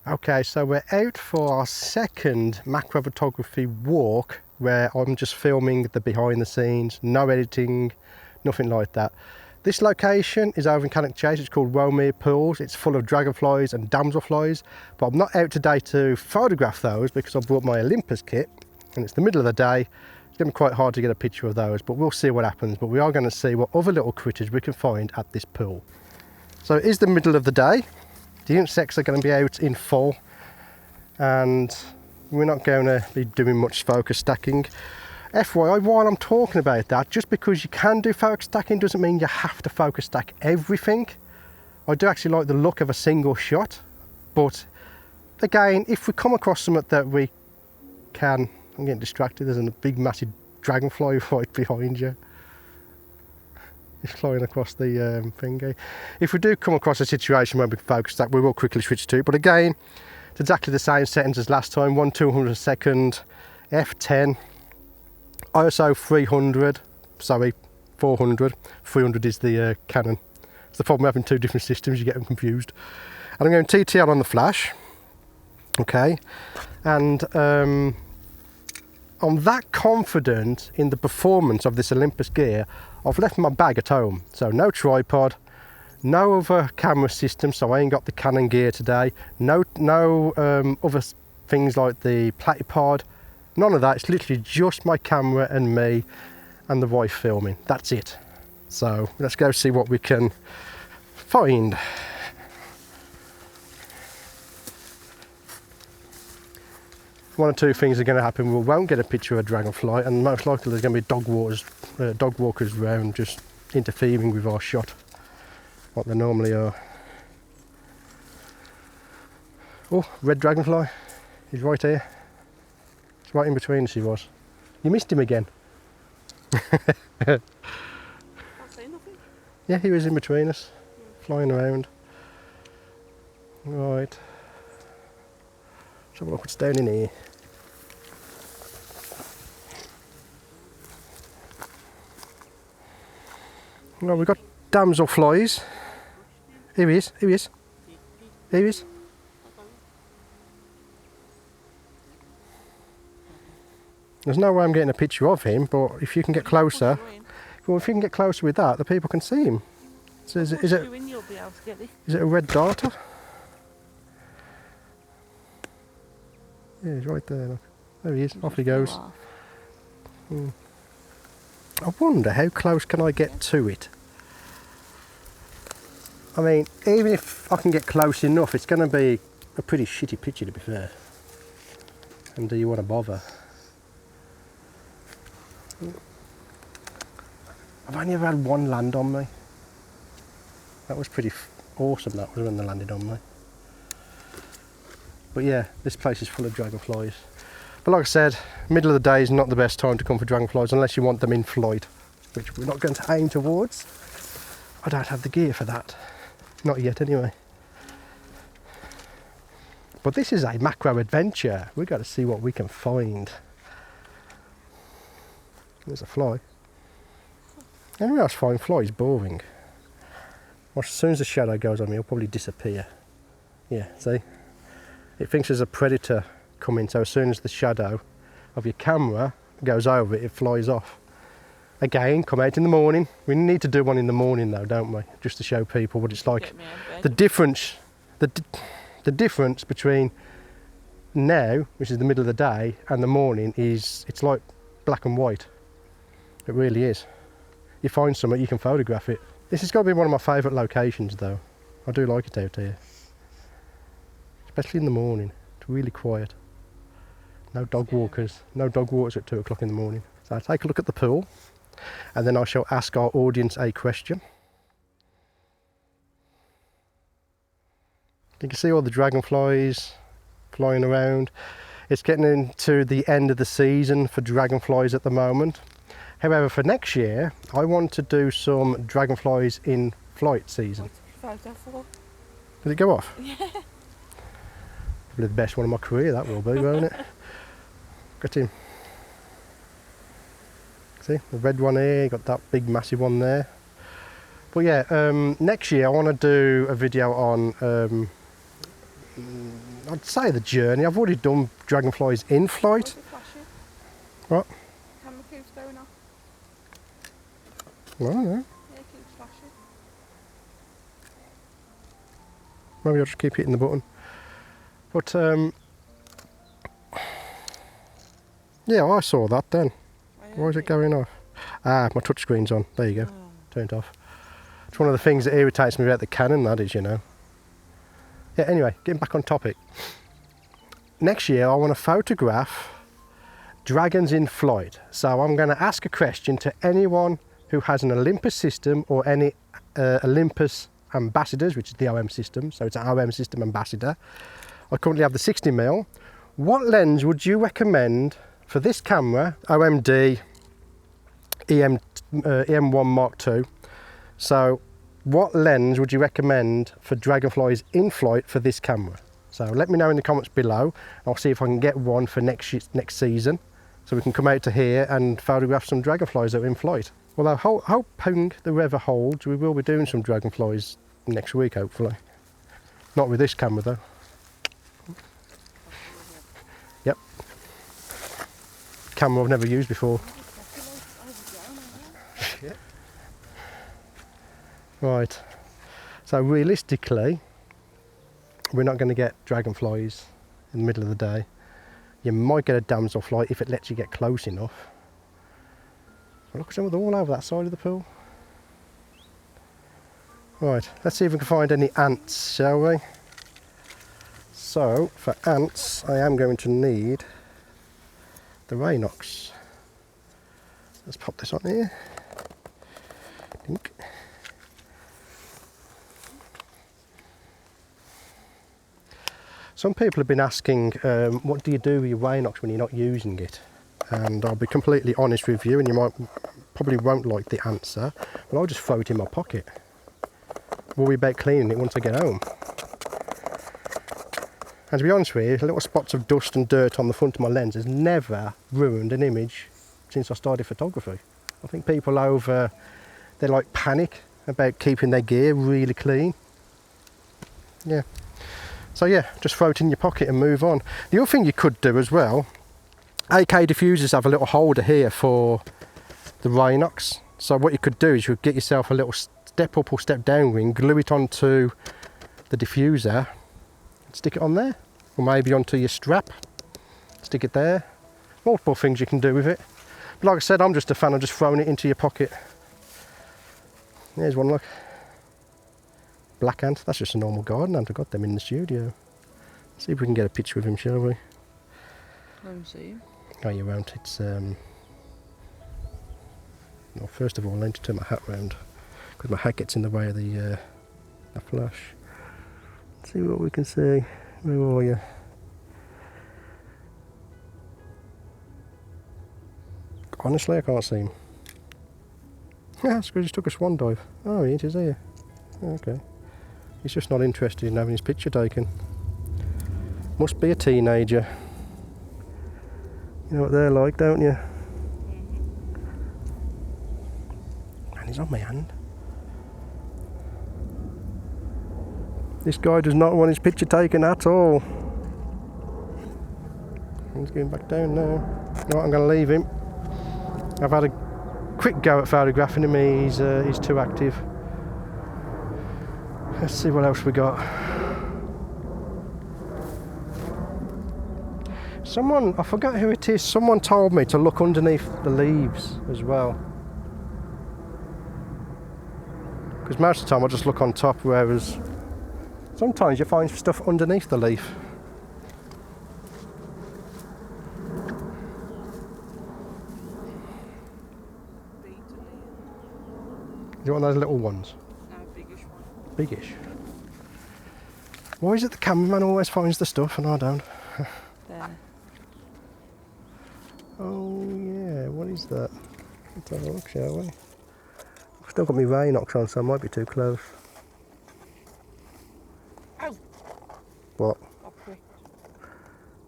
Okay, so we're out for our second macro photography walk where I'm just filming the behind the scenes, no editing, nothing like that. This location is over in Cannock Chase. It's called Womere Pools. It's full of dragonflies and damselflies, but I'm not out today to photograph those because I brought my Olympus kit and it's the middle of the day. It's going to be quite hard to get a picture of those, but we'll see what happens. But we are going to see what other little critters we can find at this pool. So it is the middle of the day. The insects are going to be out in full and we're not going to be doing much focus stacking. FYI, while I'm talking about that, just because you can do focus stacking doesn't mean you have to focus stack everything. I do actually like the look of a single shot, but again, if we come across something that we can... I'm getting distracted, there's a big massive dragonfly right behind you. It's flying across the finger. If we do come across a situation where we can focus stack, we will quickly switch to it. But again, it's exactly the same settings as last time. 1/200 f10, ISO 300, sorry, 400. 300 is the Canon. It's the problem with having two different systems, you get them confused. And I'm going TTL on the flash, okay, and I'm that confident in the performance of this Olympus gear, I've left my bag at home. So no tripod, no other camera system, so I ain't got the Canon gear today, no other things like the platypod, none of that. It's literally just my camera and me and the wife filming, that's it. So let's go see what we can find. One or two things are going to happen. We won't get a picture of a dragonfly, and most likely there's going to be dog walkers around just interfering with our shot, what they normally are. Oh, red dragonfly. He's right here. It's right in between us, he was. You missed him again. Can't say nothing. Yeah, he was in between us, flying around. Right. Let's have a look what's down in here. Well, we've got damselflies. Here he is, here he is. Here he is. There's no way I'm getting a picture of him, but if you can get closer, well, if you can get closer with that, the people can see him. So is it a red darter? Yeah, he's right there. Look. There he is. Off he goes. I wonder how close can I get to it? I mean, even if I can get close enough, it's going to be a pretty shitty picture, to be fair. And do you want to bother? I've only ever had one land on me. That was pretty awesome, that was when they landed on me. But yeah, this place is full of dragonflies. But like I said, middle of the day is not the best time to come for dragonflies unless you want them in flight, which we're not going to aim towards. I don't have the gear for that. Not yet anyway. But this is a macro adventure. We've got to see what we can find. There's a fly. Anywhere else find flies boring. As soon as the shadow goes on me, it'll probably disappear. Yeah, see? It thinks there's a predator coming, so as soon as the shadow of your camera goes over it, it flies off. Again, come out in the morning. We need to do one in the morning though, don't we? Just to show people what it's like. The difference between now, which is the middle of the day, and the morning is, it's like black and white. It really is. You find something, you can photograph it. This has got to be one of my favourite locations though. I do like it out here. Especially in the morning. It's really quiet. No dog walkers. No dog walkers at 2 o'clock in the morning. So I'll take a look at the pool and then I shall ask our audience a question. You can see all the dragonflies flying around. It's getting into the end of the season for dragonflies at the moment. However, for next year, I want to do some dragonflies in flight season. Did it go off? Yeah. Probably the best one of my career, that will be, won't it? Got him. See, the red one here, got that big massive one there. But yeah, next year I want to do a video on I'd say the journey. I've already done dragonflies in flight. Why's it flashing? What? Camera keeps going off. I don't know. Yeah, it keeps flashing. Maybe I'll just keep hitting the button. But yeah, I saw that then. Why is it going off? Ah, my touchscreen's on. There you go. Turned off. It's one of the things that irritates me about the Canon, that is, you know. Yeah, anyway, getting back on topic. Next year I want to photograph dragons in flight. So I'm going to ask a question to anyone who has an Olympus system or any Olympus ambassadors, which is the OM system. So it's an OM system ambassador. I currently have the 60mm. What lens would you recommend for this camera, OMD EM1 Mark II? So what lens would you recommend for dragonflies in flight for this camera? So let me know in the comments below. I'll see if I can get one for next season, so we can come out to here and photograph some dragonflies that are in flight. Well, hoping the weather holds, we will be doing some dragonflies next week, hopefully. Not with this camera though. Yep. Camera I've never used before. Right, so realistically, we're not going to get dragonflies in the middle of the day. You might get a damselfly if it lets you get close enough. Look at some of them all over that side of the pool. Right, let's see if we can find any ants, shall we? So, for ants, I am going to need the Raynox. Let's pop this on here. Dink. Some people have been asking, what do you do with your Raynox when you're not using it? And I'll be completely honest with you, and you probably won't like the answer, but I'll just throw it in my pocket. Worry about cleaning it once I get home. And to be honest with you, little spots of dust and dirt on the front of my lens has never ruined an image since I started photography. I think people they like panic about keeping their gear really clean. Yeah. So yeah, just throw it in your pocket and move on. The other thing you could do as well, AK diffusers have a little holder here for the Raynox. So what you could do is you could get yourself a little step up or step down ring, glue it onto the diffuser, stick it on there, or maybe onto your strap, stick it there. Multiple things you can do with it. But like I said, I'm just a fan of just throwing it into your pocket. There's one, look. Black ant, that's just a normal garden ant. I got them in the studio. See if we can get a picture of him, shall we? Let me see him. Oh, you won't. It's well, first of all, I need to turn my hat round because my hat gets in the way of the flash. Let's see what we can see. Where are you? Honestly, I can't see him. Yeah, that's because he took a swan dive. Oh, he is here. Okay. He's just not interested in having his picture taken. Must be a teenager. You know what they're like, don't you? And he's on my hand. This guy does not want his picture taken at all. He's going back down now. You know what, I'm going to leave him. I've had a quick go at photographing him. He's too active. Let's see what else we got. Someone, I forgot who it is, someone told me to look underneath the leaves as well. Because most of the time I just look on top, whereas sometimes you find stuff underneath the leaf. You want those little ones? No, biggish one. Biggish. Why is it the cameraman always finds the stuff and I don't? There. Oh yeah, what is that? Let's have a look, shall we? I've still got my Raynox on, so I might be too close. Ow! What? Got pricked.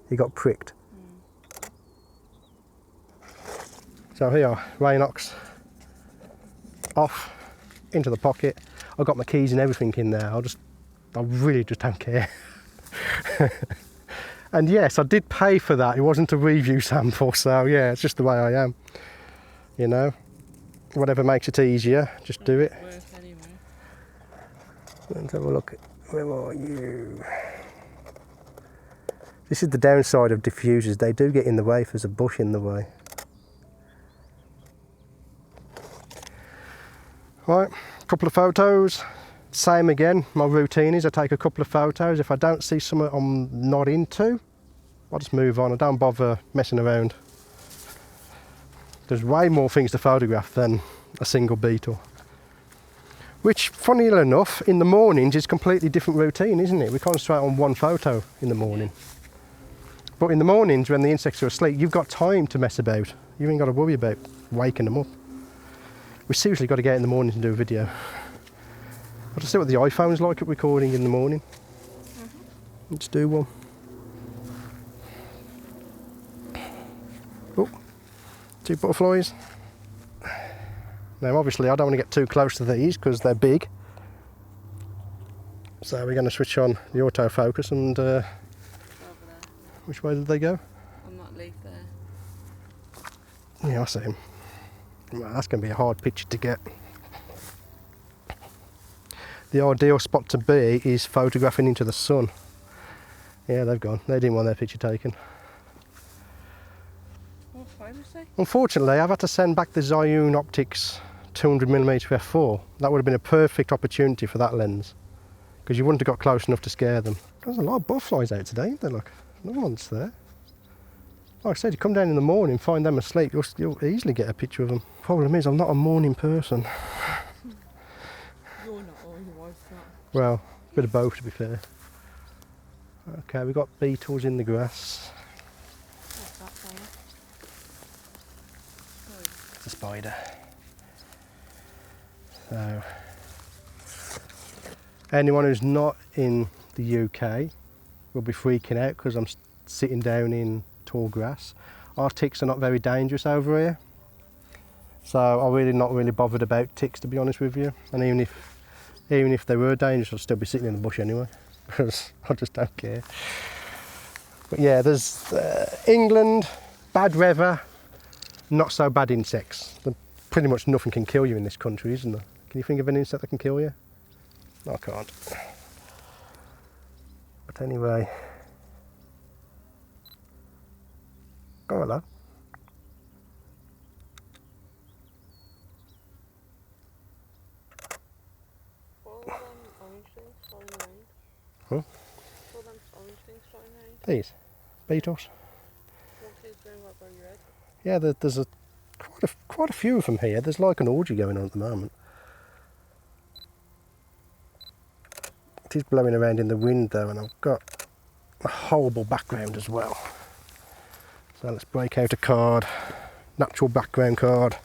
You got pricked? So here, Raynox off, into the pocket. I've got my keys and everything in there. I really just don't care. And yes, I did pay for that. It wasn't a review sample, so yeah, it's just the way I am. You know, whatever makes it easier, just do it. Worth anyway. Let's have a look. Where are you? This is the downside of diffusers. They do get in the way if there's a bush in the way. Right, a couple of photos. Same again, my routine is I take a couple of photos. If I don't see something I'm not into, I'll just move on. I don't bother messing around. There's way more things to photograph than a single beetle. Which, funnily enough, in the mornings is completely different routine, isn't it? We concentrate on one photo in the morning. But in the mornings when the insects are asleep, you've got time to mess about. You ain't got to worry about waking them up. We seriously got to get in the mornings and do a video. I'll just see what the iPhone's like at recording in the morning. Let's do one. Oh, 2 butterflies. Now obviously I don't want to get too close to these because they're big. So we're going to switch on the autofocus and Over there. which way did they go? On that leaf there. Yeah, I see him. Well, that's going to be a hard picture to get. The ideal spot to be is photographing into the sun. Yeah, they've gone. They didn't want their picture taken. What phone is they? Unfortunately, I've had to send back the Zhiyun Optics 200mm f4. That would have been a perfect opportunity for that lens, because you wouldn't have got close enough to scare them. There's a lot of butterflies out today, isn't there? Look, no one's there. Like I said, you come down in the morning, find them asleep, you'll easily get a picture of them. Problem is, I'm not a morning person. You're not, or your wife's not. Well, a bit of both to be fair. Okay, we've got beetles in the grass. What's that thing? It's a spider. So, anyone who's not in the UK will be freaking out because I'm sitting down in tall grass. Our ticks are not very dangerous over here, so I'm really not bothered about ticks, to be honest with you. And even if they were dangerous, I'd still be sitting in the bush anyway, because I just don't care. But yeah, there's England, bad weather, not so bad insects. Pretty much nothing can kill you in this country, isn't there? Can you think of an insect that can kill you? No, I can't. But anyway. Oh, hello. What are them orange things flying around? Huh? What are them orange things flying around? These beetles. What is doing like very red? Yeah, there's quite a few of them here. There's like an orgy going on at the moment. It is blowing around in the wind though, and I've got a horrible background as well. So let's break out a card, natural background card.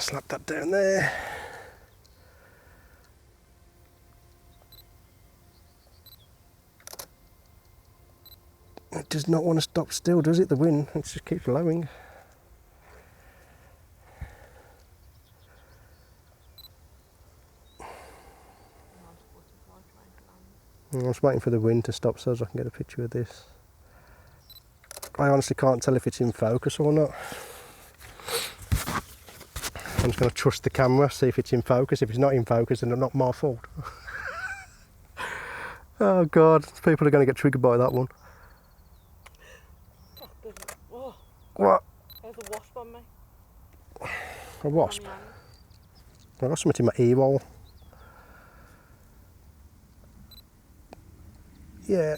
Slap that down there. It does not want to stop still, does it? The wind, it just keeps blowing. I'm just waiting for the wind to stop so I can get a picture of this. I honestly can't tell if it's in focus or not. I'm just going to trust the camera, see if it's in focus. If it's not in focus, then it's not my fault. Oh God, people are going to get triggered by that one. Oh, What? there's a wasp on me. A wasp? On my hand. I've got something in my ear roll. Yeah.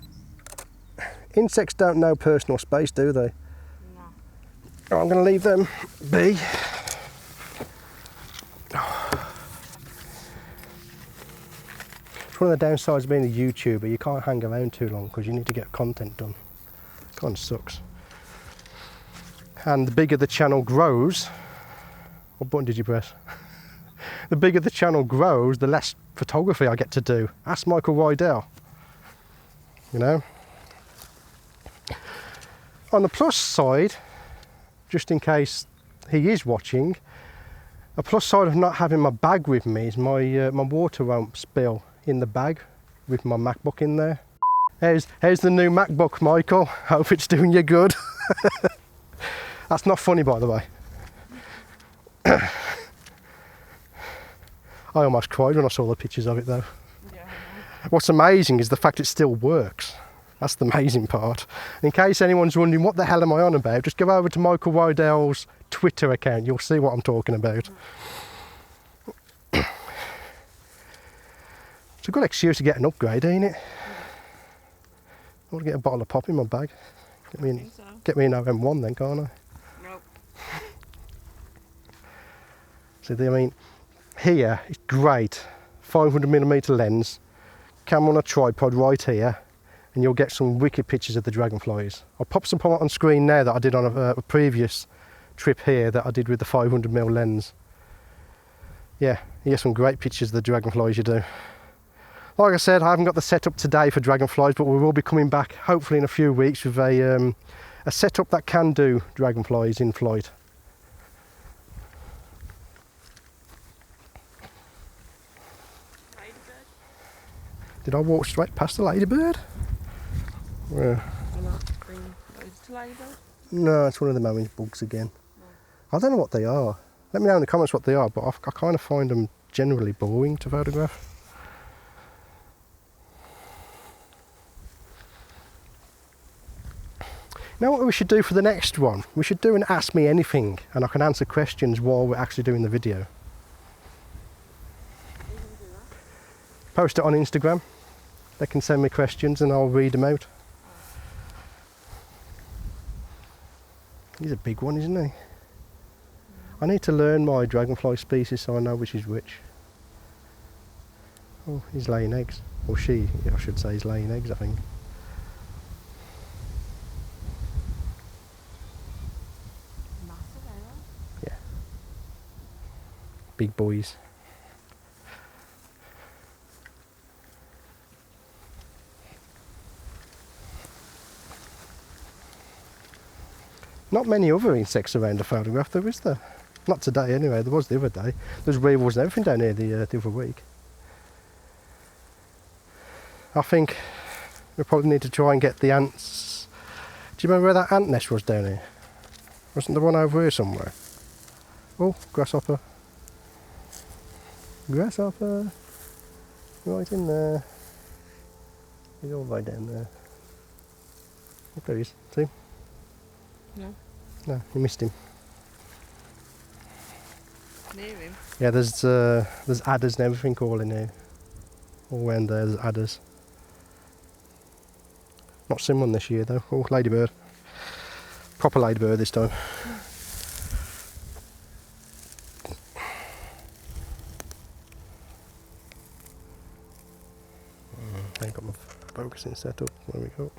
Insects don't know personal space, do they? No. Oh, I'm going to leave them be. It's one of the downsides of being a YouTuber. You can't hang around too long because you need to get content done. Kind of sucks. And the bigger the channel grows, what button did you press? The bigger the channel grows, the less photography I get to do. Ask Michael Rydell. You know? On the plus side, just in case he is watching, a plus side of not having my bag with me is my water won't spill in the bag with my MacBook in there. How's the new MacBook, Michael? Hope it's doing you good. That's not funny, by the way. I almost cried when I saw the pictures of it, though. Yeah. What's amazing is the fact it still works. That's the amazing part. In case anyone's wondering what the hell am I on about, just go over to Michael Rydell's Twitter account. You'll see what I'm talking about. It's a good excuse to get an upgrade, ain't it? I want to get a bottle of pop in my bag. Get me an OM1 then, can't I? Nope. So I mean, here it's great. 500mm lens, camera on a tripod right here, and you'll get some wicked pictures of the dragonflies. I'll pop some on screen now that I did on a previous trip here that I did with the 500mm lens. Yeah, you get some great pictures of the dragonflies, you do. Like I said, I haven't got the setup today for dragonflies, but we will be coming back hopefully in a few weeks with a setup that can do dragonflies in flight. Ladybird? Did I walk straight past the ladybird? Yeah. Or not green. Is it a ladybird? No, it's one of the orange bugs again. I don't know what they are. Let me know in the comments what they are, but I kind of find them generally boring to photograph. Now what we should do for the next one? We should do an Ask Me Anything, and I can answer questions while we're actually doing the video. Post it on Instagram. They can send me questions and I'll read them out. He's a big one, isn't he? I need to learn my dragonfly species so I know which is which. Oh, he's laying eggs. Or she, I should say, is laying eggs, I think. Massive, eh? Yeah. Big boys. Not many other insects around to photograph though, is there? Not today anyway, there was the other day. There's weevils and everything down here the other week. I think we probably need to try and get the ants. Do you remember where that ant nest was down here? Wasn't there one over here somewhere? Oh, grasshopper. Grasshopper. Right in there. He's all the way down there. Look, there he is. See? No. No, you missed him. Near him. Yeah, there's adders and everything all in here. All around there, there's adders. Not seen one this year though. Oh, ladybird. Proper ladybird this time. I ain't got my focusing set up. There we go.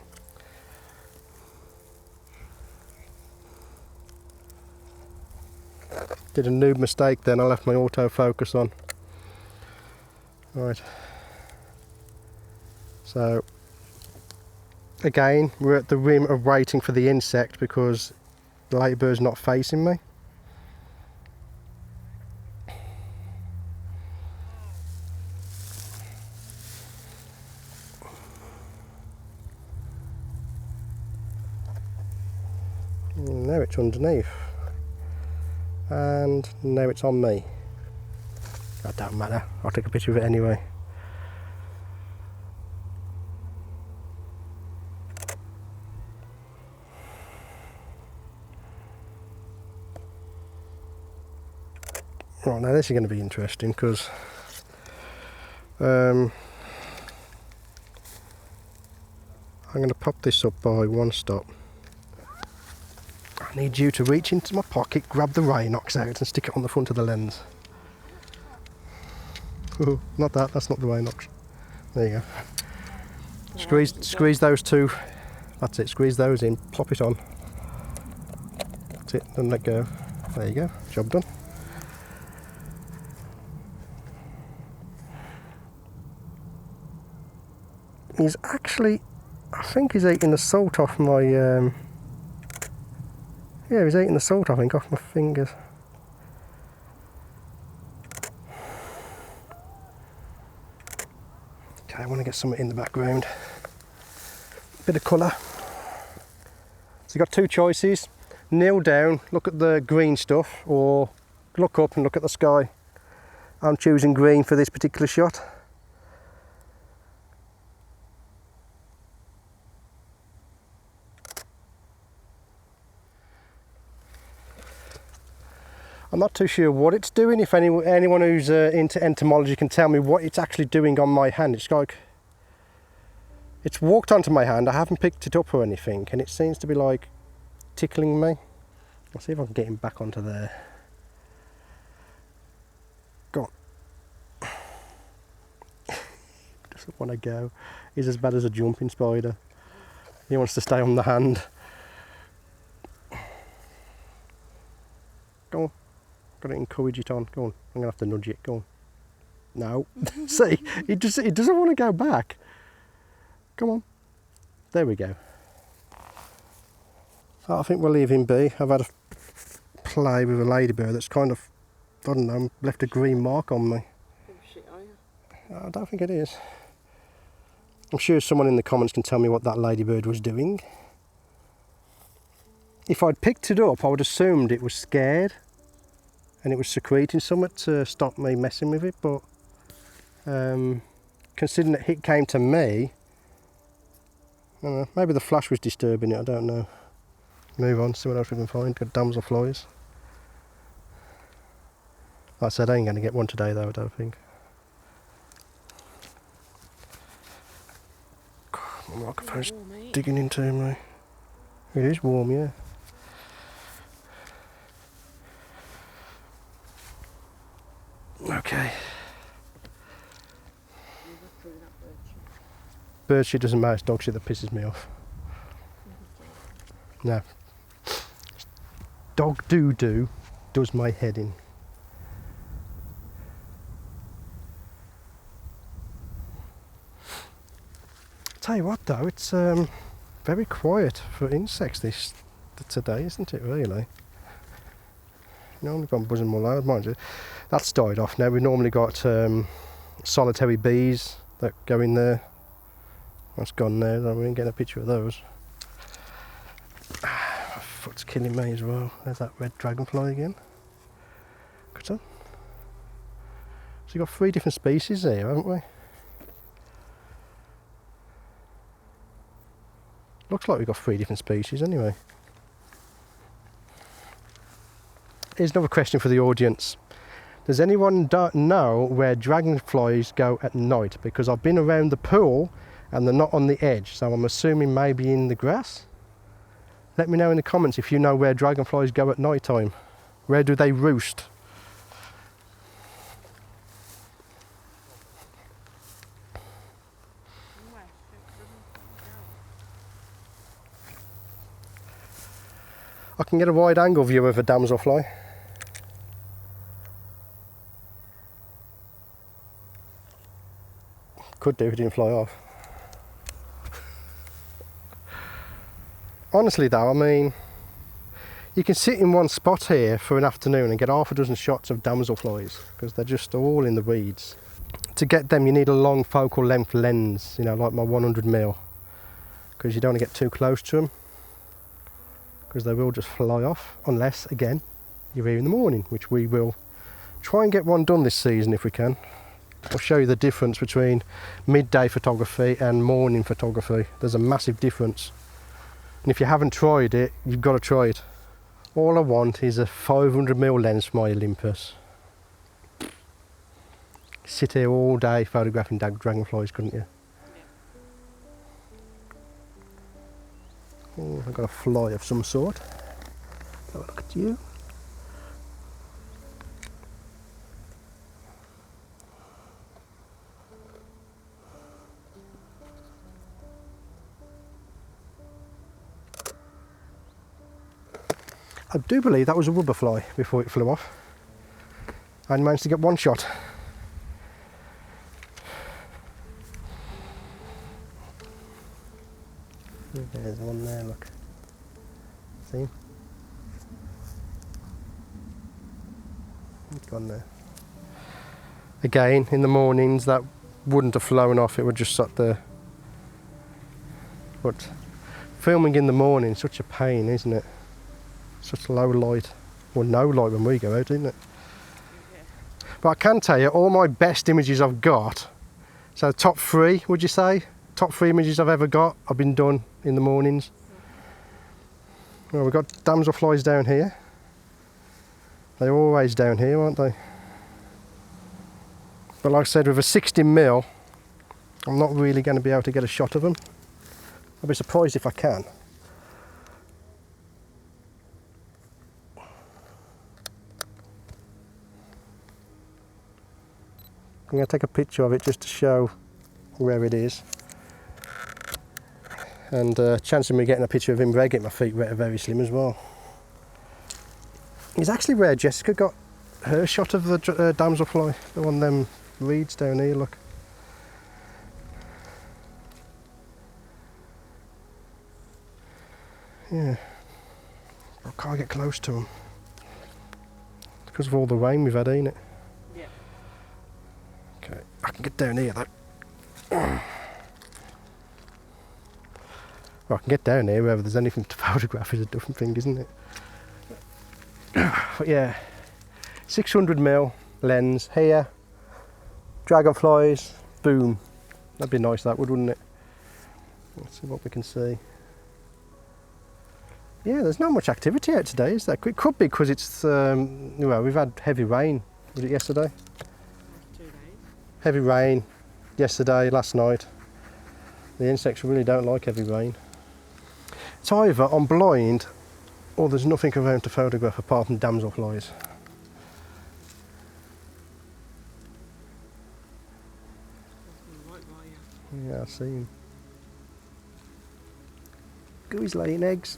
Did a noob mistake then, I left my autofocus on. Right. So, again, we're at the rim of waiting for the insect because the ladybird's not facing me. Now it's underneath. And now it's on me. That don't matter, I'll take a picture of it anyway. Right, now this is going to be interesting because I'm going to pop this up by one stop. I need you to reach into my pocket, grab the Rhinox out and stick it on the front of the lens. Oh, not that, that's not the Rhinox. There you go. Squeeze those two, that's it, squeeze those in, plop it on. That's it, and let go. There you go, job done. He's actually, I think he's eating the salt off my, yeah, he's eating the salt, I think, off my fingers. Okay, I want to get something in the background. bit of colour. So you've got two choices. Kneel down, look at the green stuff, or look up and look at the sky. I'm choosing green for this particular shot. I'm not too sure what it's doing. If anyone who's into entomology can tell me what it's actually doing on my hand. It's like, it's walked onto my hand, I haven't picked it up or anything, and it seems to be like tickling me. I'll see if I can get him back onto there. Go on. Doesn't want to go. He's as bad as a jumping spider. He wants to stay on the hand. Go on. Got to encourage it on. Go on. I'm going to have to nudge it. Go on. No. See, he doesn't want to go back. Come on. There we go. So I think we'll leave him be. I've had a play with a ladybird that's kind of, I don't know, left a green mark on me. Oh shit, are you? I don't think it is. I'm sure someone in the comments can tell me what that ladybird was doing. If I'd picked it up, I would have assumed it was scared and it was secreting something to stop me messing with it, but considering that it came to me, I don't know, maybe the flash was disturbing it, I don't know. Move on, see what else we can find. Got damselflies. Like I said, I ain't going to get one today though, I don't think. God, my microphone's digging into me. It is warm, yeah. Okay. Bird shit doesn't matter, it's dog shit that pisses me off. No. Dog doo-doo does my head in. Tell you what though, it's very quiet for insects today, isn't it really? Normally gone buzzing more loud, mind you. That's died off now. We've normally got solitary bees that go in there. That's gone now, though. We didn't get a picture of those. My foot's killing me as well. There's that red dragonfly again. Good on. So you've got 3 different species here, haven't we? Looks like we've got 3 different species anyway. Here's another question for the audience. Does anyone know where dragonflies go at night? Because I've been around the pool and they're not on the edge, so I'm assuming maybe in the grass. Let me know in the comments if you know where dragonflies go at night time. Where do they roost? I can get a wide angle view of a damselfly. Could do if it didn't fly off. Honestly though, I mean, you can sit in one spot here for an afternoon and get half a dozen shots of damselflies because they're just all in the weeds. To get them you need a long focal length lens, you know, like my 100mm, because you don't want to get too close to them because they will just fly off, unless again you're here in the morning, which we will try and get one done this season if we can. I'll show you the difference between midday photography and morning photography. There's a massive difference. And if you haven't tried it, you've got to try it. All I want is a 500mm lens for my Olympus. Sit here all day photographing dragonflies, couldn't you? Oh, I've got a fly of some sort. Have a look at you. I do believe that was a rubber fly before it flew off. I managed to get one shot. There's one there, look. See him? He's gone there. Again, in the mornings that wouldn't have flown off, it would just sat there. but filming in the morning is such a pain, isn't it? Such low light, or no light when we go out, isn't it? Yeah. But I can tell you, all my best images I've got, so top 3, would you say? Top 3 images I've ever got have been done in the mornings. Well, we've got damselflies down here. They're always down here, aren't they? But like I said, with a 60mm, I'm not really going to be able to get a shot of them. I'll be surprised if I can. I'm going to take a picture of it just to show where it is. And chance of me getting a picture of him where I get my feet wet are very slim as well. It's actually where Jessica got her shot of the damselfly, the one of them reeds down here, look. Yeah, I can't get close to them. Because of all the rain we've had, ain't it? Yeah. Okay, I can get down here though. Well, I can get down here wherever there's anything to photograph is a different thing, isn't it? But yeah, 600mm lens here, dragonflies, boom. That'd be nice, that would, wouldn't it? Let's see what we can see. Yeah, there's not much activity out today, is there? It could be because it's, well, we've had heavy rain. Was it yesterday? 2 days. Heavy rain yesterday, last night. The insects really don't like heavy rain. It's either I'm blind or there's nothing around to photograph apart from damselflies. Right by you. Yeah, I see him. Gooey's laying eggs.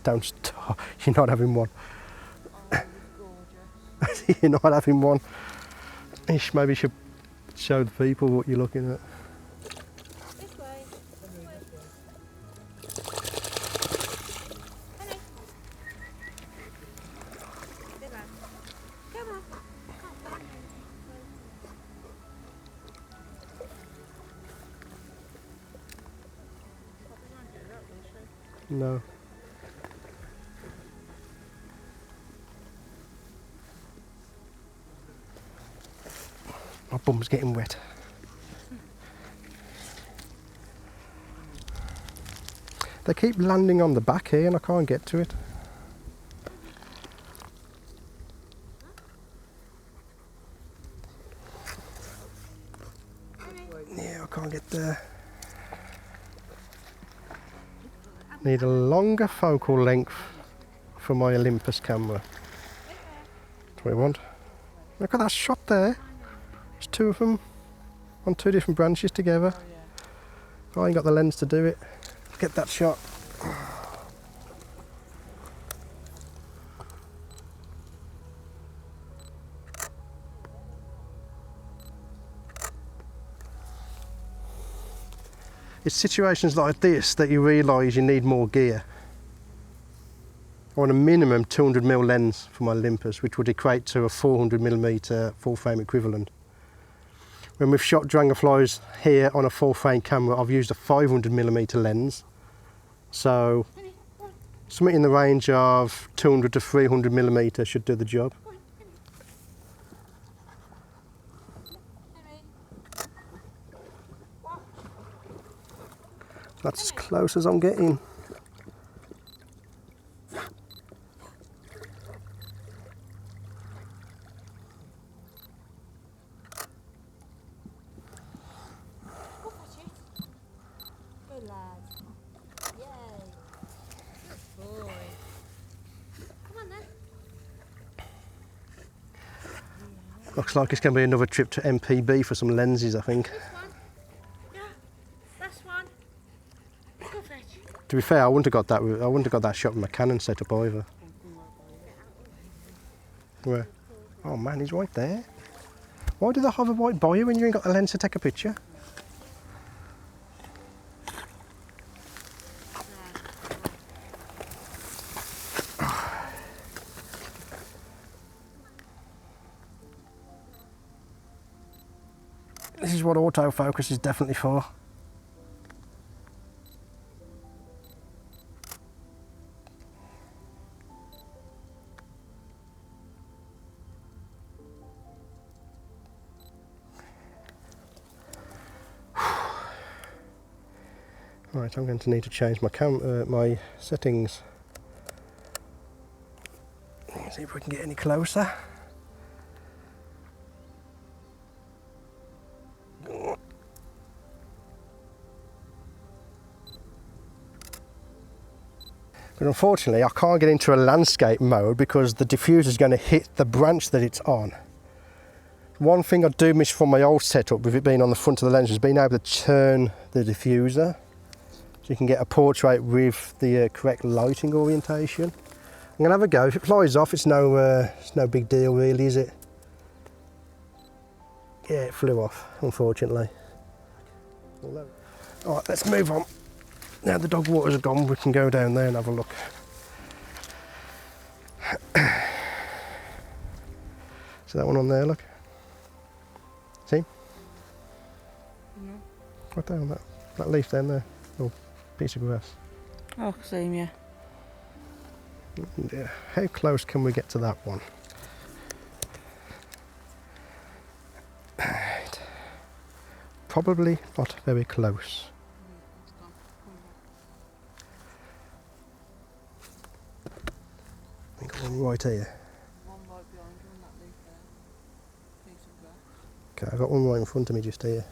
Don't stop. You're not having one. Oh, it's gorgeous. You're not having one. Ish, maybe you should show the people what you're looking at. This way. Come on. No. My bum's getting wet. They keep landing on the back here and I can't get to it. Yeah, I can't get there. Need a longer focal length for my Olympus camera. That's what I want. Look at that shot there. There's 2 of them on 2 different branches together. I ain't got the lens to do it. Get that shot. It's situations like this that you realise you need more gear. I want a minimum 200mm lens for my Olympus, which would equate to a 400mm full frame equivalent. When we've shot dragonflies here on a full frame camera, I've used a 500mm lens. So something in the range of 200 to 300mm should do the job. That's as close as I'm getting. Good lad. Yay. Good boy. Come on then. Looks like it's going to be another trip to MPB for some lenses, I think. This one. Yeah. Last one. Go fetch. To be fair, I wouldn't have got that shot with my Canon setup either. Where? Oh man, he's right there. Why do they hover right by you when you ain't got the lens to take a picture? This is what autofocus is definitely for. Right, I'm going to need to change my settings. Let's see if we can get any closer. But unfortunately I can't get into a landscape mode because the diffuser is going to hit the branch that it's on. One thing I do miss from my old setup, with it being on the front of the lens, is being able to turn the diffuser so you can get a portrait with the correct lighting orientation. I'm going to have a go. If it flies off, it's no big deal really, is it? Yeah, it flew off, unfortunately. Alright, let's move on. Now the dog waters are gone, we can go down there and have a look. See that one on there, look? See? No. Right down that leaf down there, little piece of grass. Oh, same, yeah. Yeah. How close can we get to that one? Right. Probably not very close. I think one right here. One right behind you on that leaf there. Piece of grass. Okay, I've got one right in front of me just here.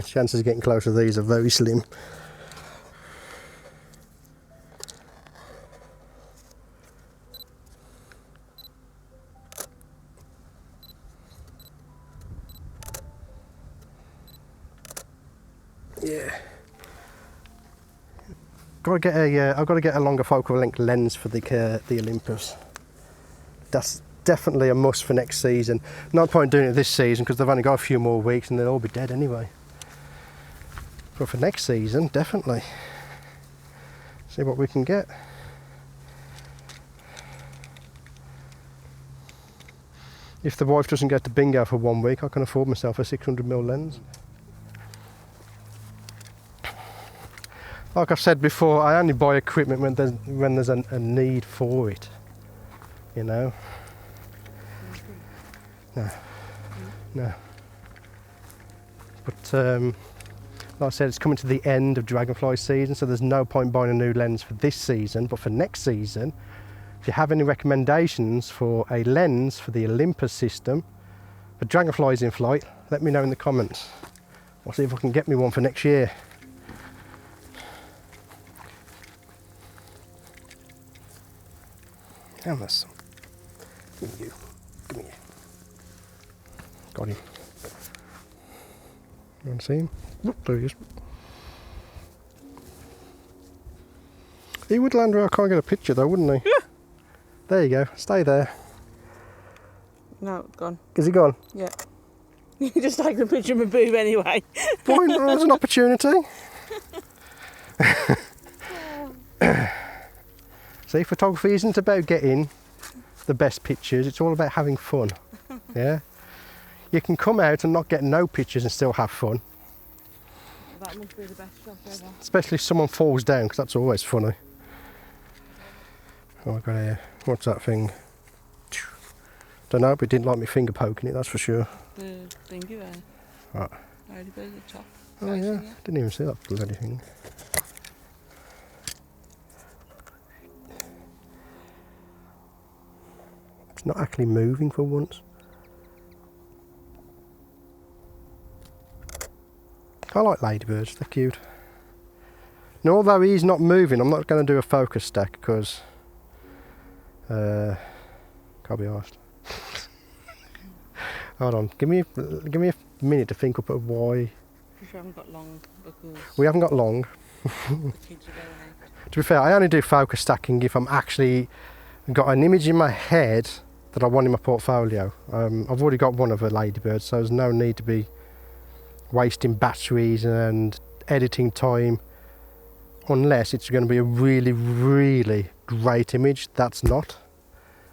Chances of getting close to these are very slim. Yeah. I've got to get a longer focal length lens for the Olympus. That's definitely a must for next season. No point doing it this season because they've only got a few more weeks and they'll all be dead anyway. But for next season, definitely. See what we can get. If the wife doesn't get to bingo for 1 week, I can afford myself a 600mm lens. Like I've said before, I only buy equipment when there's a need for it. You know? No. But like I said, it's coming to the end of dragonfly season, so there's no point buying a new lens for this season. But for next season, if you have any recommendations for a lens for the Olympus system for dragonflies in flight, let me know in the comments. I'll see if I can get me one for next year. And there's some. Give me you. Give me you. Got him. You want to see him? Look, there he is. He would land where I can't get a picture though, wouldn't he? Yeah. There you go. Stay there. No, it's gone. Is he gone? Yeah. You can just take the picture of my boob anyway. Why not? There's an opportunity. See, photography isn't about getting the best pictures, it's all about having fun. Yeah? You can come out and not get no pictures and still have fun. That must be the best shot ever. Especially if someone falls down, because that's always funny. Oh, I've got here. What's that thing? Don't know, but it didn't like me finger poking it, that's for sure. The thingy there. Right. Ladybird at the top. Oh yeah, didn't even see that bloody thing. It's not actually moving for once. I like ladybirds, they're cute. Now although he's not moving, I'm not going to do a focus stack because can't be asked. Hold on, give me a minute to think up of why. Because you haven't got long, because We haven't got long. the kids are going out. To be fair, I only do focus stacking if I'm actually got an image in my head that I want in my portfolio. I've already got one of a ladybird, so there's no need to be wasting batteries and editing time unless it's going to be a really, really great image, that's not.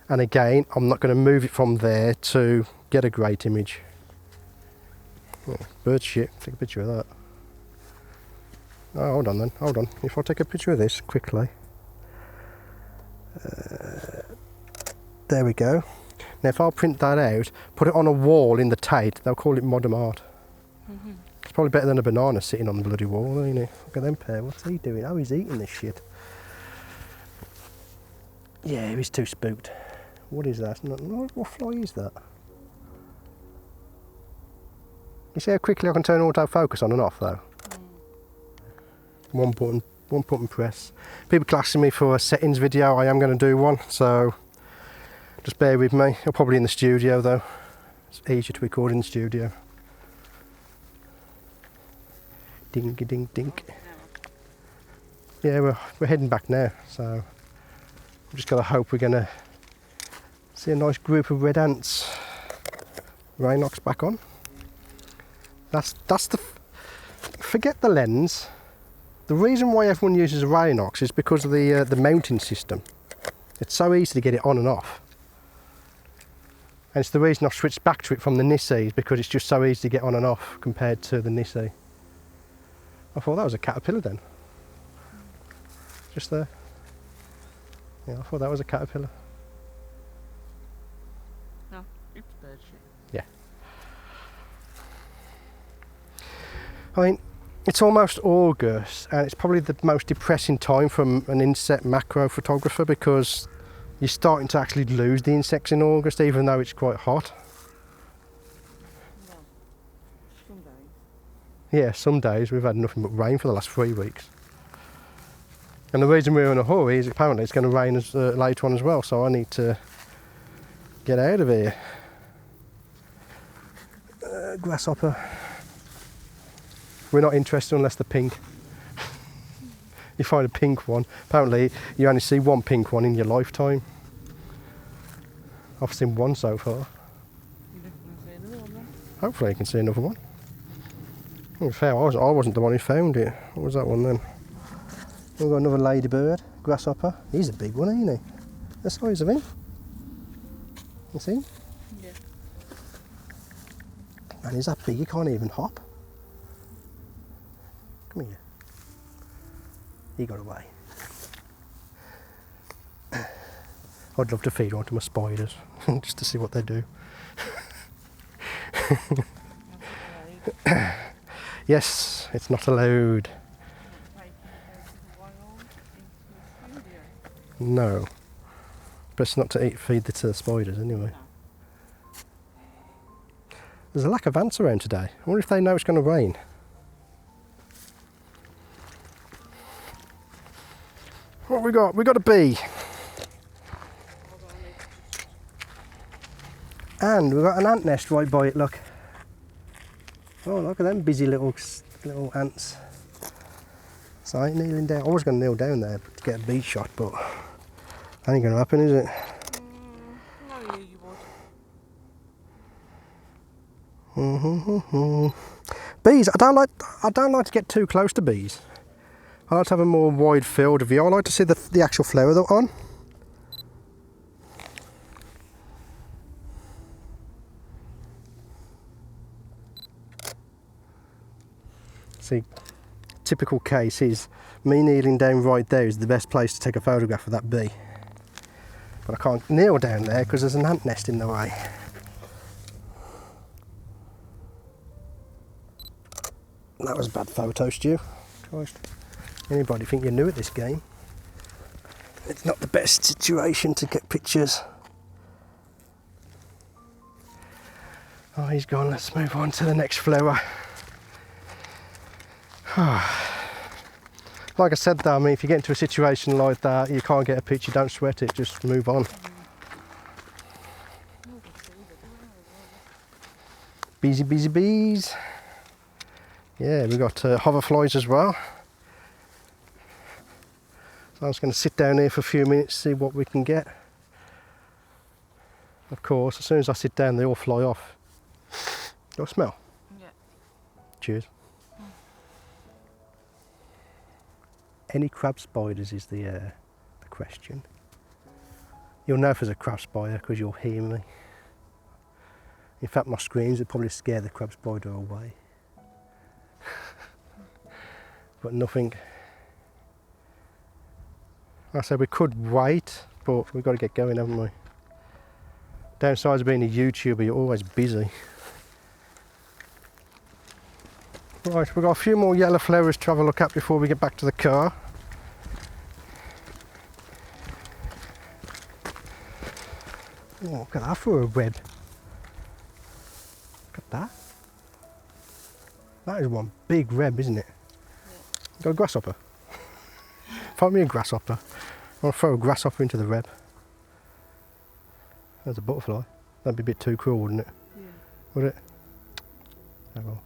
And again, I'm not going to move it from there to get a great image. Oh, bird shit, take a picture of that. Oh, hold on then, hold on. If I take a picture of this quickly. There we go. Now if I'll print that out, put it on a wall in the Tate, they'll call it modern art. It's probably better than a banana sitting on the bloody wall, ain't it? Look at them pair, what's he doing? Oh, he's eating this shit. Yeah, he's too spooked. What is that? What fly is that? You see how quickly I can turn autofocus on and off though? One button press. People are asking me for a settings video, I am going to do one, so just bear with me. I'm probably in the studio though. It's easier to record in the studio. Dingy ding dink. Yeah, we're heading back now, so I've just got to hope we're going to see a nice group of red ants. Rhinox back on. That's the... Forget the lens. The reason why everyone uses a Rhinox is because of the mounting system. It's so easy to get it on and off. And it's the reason I've switched back to it from the Nissi, because it's just so easy to get on and off compared to the Nissi. I thought that was a caterpillar then. Just there. Yeah, I thought that was a caterpillar. No, it's bird shit. Yeah. I mean, it's almost August, and it's probably the most depressing time from an insect macro photographer, because you're starting to actually lose the insects in August, even though it's quite hot. No, some days. Yeah, some days we've had nothing but rain for the last 3 weeks. And the reason we're in a hurry is apparently it's going to rain later on as well, so I need to get out of here. Grasshopper. We're not interested unless they're pink. You find a pink one. Apparently you only see one pink one in your lifetime. I've seen one so far. You can see another one then? Hopefully you can see another one. To be fair, I wasn't the one who found it. What was that one then? We've got another ladybird, grasshopper. He's a big one, ain't he? The size of him. You see? Yeah. Man, he's that big he can't even hop. Come here. He got away. I'd love to feed one to my spiders, just to see what they do. Yes, it's not allowed. No. Best not to feed to the spiders anyway. There's a lack of ants around today. I wonder if they know it's going to rain. What we got? We got a bee. And we've got an ant nest right by it, look. Oh, look at them busy little ants. So I ain't kneeling down. I was going to kneel down there to get a bee shot, but that ain't going to happen, is it? No, you would. Bees, I don't like to get too close to bees. I like to have a more wide field of view. I like to see the actual flower they're on. See, typical case is me kneeling down right there is the best place to take a photograph of that bee. But I can't kneel down there because there's an ant nest in the way. That was a bad photo, Stu. Christ. Anybody think you're new at this game? It's not the best situation to get pictures. Oh, he's gone. Let's move on to the next flower. Like I said though, I mean, if you get into a situation like that, you can't get a picture, don't sweat it, just move on. Beesy, beesy, bees. Yeah, we've got hoverflies as well. So I'm just going to sit down here for a few minutes, see what we can get. Of course, as soon as I sit down, they all fly off. Do I smell? Yeah. Cheers. Any crab spiders is the question. You'll know if there's a crab spider because you'll hear me. In fact, my screams would probably scare the crab spider away. But nothing. I said we could wait, but we've got to get going, haven't we? Downside of being a YouTuber, you're always busy. Right, we've got a few more yellow flowers to have a look at before we get back to the car. Oh, look at that for a web. Look at that. That is one big web, isn't it? Yeah. Got a grasshopper. Find me a grasshopper. I want to throw a grasshopper into the web. There's a butterfly. That'd be a bit too cruel, wouldn't it? Yeah. Would it? Oh well.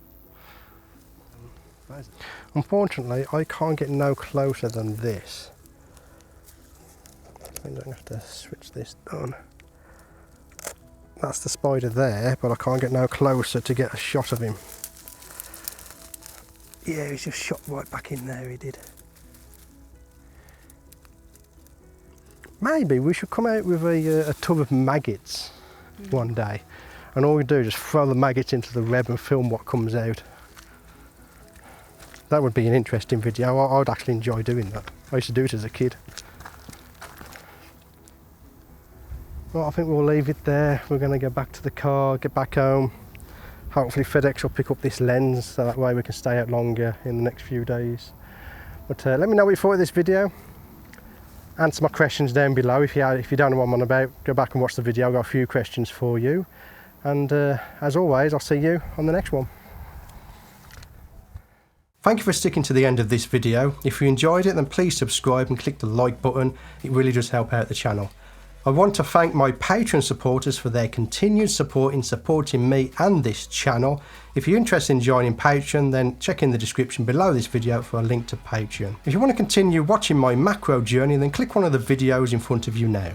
Unfortunately, I can't get no closer than this. I'm going to have to switch this on. That's the spider there, but I can't get no closer to get a shot of him. Yeah, he's just shot right back in there, he did. Maybe we should come out with a tub of maggots one day, and all we do is just throw the maggots into the web and film what comes out. That would be an interesting video. I'd actually enjoy doing that. I used to do it as a kid. Well, I think we'll leave it there. We're going to go back to the car, get back home. Hopefully FedEx will pick up this lens so that way we can stay out longer in the next few days. But let me know what you thought of this video. Answer my questions down below. If you don't know what I'm on about, go back and watch the video. I've got a few questions for you. And as always, I'll see you on the next one. Thank you for sticking to the end of this video. If you enjoyed it, then please subscribe and click the like button. It really does help out the channel. I want to thank my Patreon supporters for their continued support in supporting me and this channel. If you're interested in joining Patreon, then check in the description below this video for a link to Patreon. If you want to continue watching my macro journey, then click one of the videos in front of you now.